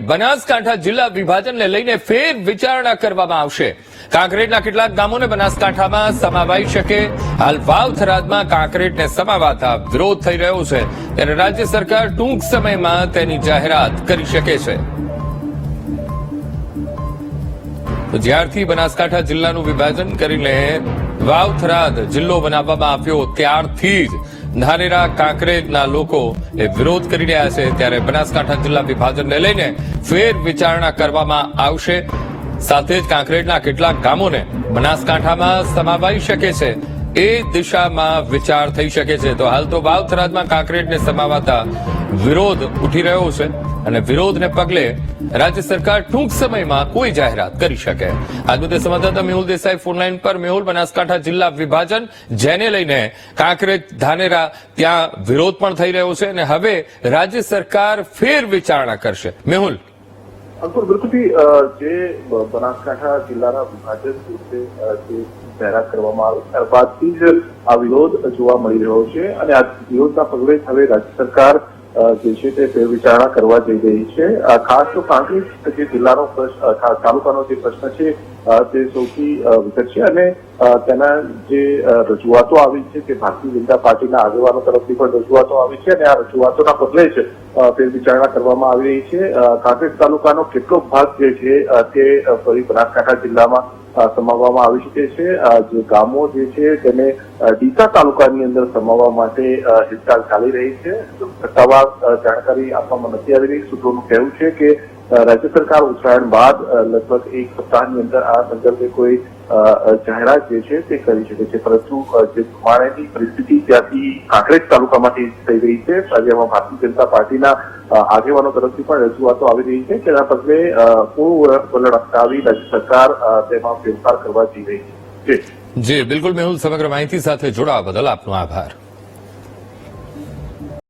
બનાસકાંઠા જિલ્લા વિભાજનને લઈને ફેર વિચારણા કરવામાં આવશે। કાંકરેજના કેટલાક ગામોને બનાસકાંઠામાં સમાવાઈ શકે। હાલ વાવ થરાદમાં કાંકરેજને સમાવાતા વિરોધ થઈ રહ્યો છે, ત્યારે રાજ્ય સરકાર ટૂંક સમયમાં તેની જાહેરાત કરી શકે છે। તો જ્યારથી બનાસકાંઠા જિલ્લાનું વિભાજન કરીને વાવ થરાદ જિલ્લો બનાવવામાં આવ્યો ત્યારથી જ ધાનેરા કાંકરેજના લોકો વિરોધ કરી રહ્યા છે, ત્યારે બનાસકાંઠા જિલ્લા વિભાજનને લઈને ફેર વિચારણા કરવામાં આવશે। સાથે જ કાંકરેજના કેટલાક ગામોને બનાસકાંઠામાં સમાવાઈ શકે છે, એ દિશામાં વિચાર થઈ શકે છે। તો હાલ તો વાવ થરાદમાં કાંકરેજને સમાવાતા વિરોધ ઉઠી રહ્યો છે, અને વિરોધને પગલે રાજ્ય સરકાર ટૂંક સમયમાં કોઈ જાહેરાત કરી શકે। આજ મુદ્દે સંવાદદાતા મેહુલ દેસાઈ ફોનલાઈન પર। મેહુલ, બનાસકાંઠા જિલ્લા વિભાજન જેને લઈને કાંકરેજ ધાનેરા ત્યાં વિરોધ પણ થઈ રહ્યો છે, અને હવે રાજ્ય સરકાર ફેર વિચારણા કરશે। મેહુલ, અંકુર, બિલકુલથી જે બનાસકાંઠા જિલ્લાના વિભાજન વિશે જે જાહેરાત કરવામાં આવી ત્યારબાદથી જ આ વિરોધ જોવા મળી રહ્યો છે, અને આ વિરોધના પગલે હવે રાજ્ય સરકાર જે છે તે ફેર વિચારણા કરવા જઈ રહી છે। ખાસ તો કાંકરેજ જે જિલ્લાનો તાલુકાનો જે પ્રશ્ન છે તે સૌથી વિગત છે, અને તેના જે રજૂઆતો આવી છે તે ભારતીય જનતા પાર્ટીના આગેવાનો તરફથી પણ રજૂઆતો આવી છે, અને આ રજૂઆતોના પગલે જ ફેર વિચારણા કરવામાં આવી રહી છે। કાંકરેજ તાલુકાનો કેટલો ભાગ જે છે તે ફરી બનાસકાંઠા જિલ્લામાં સમાવવામાં આવી શકે છે। જે ગામો જે છે તેને ડીસા તાલુકાની અંદર સમાવવા માટે હિલચાલ ચાલી રહી છે। સત્તાવાર જાણકારી આપવામાં નથી આવી રહી। સૂત્રોનું કહેવું છે કે રાજ્ય સરકાર ઉત્તરાયણ બાદ લગભગ એક સપ્તાહની અંદર આ સંદર્ભે કોઈ જાહેરાત જે છે તે કરી શકે છે, પરંતુ જે પ્રમાણેની પરિસ્થિતિ ત્યાંથી કાંકરેજ તાલુકામાંથી થઈ રહી છે, જેમાં ભારતીય જનતા પાર્ટીના આગેવાનો તરફથી પણ રજૂઆતો આવી રહી છે, તેના પગલે પૂરું વલણ અપનાવી રાજ્ય સરકાર તેમાં ફેરફાર કરવા જઈ રહી છે। જી બિલકુલ મેહુલ, સમગ્ર માહિતી સાથે જોડાવા બદલ આપનો આભાર।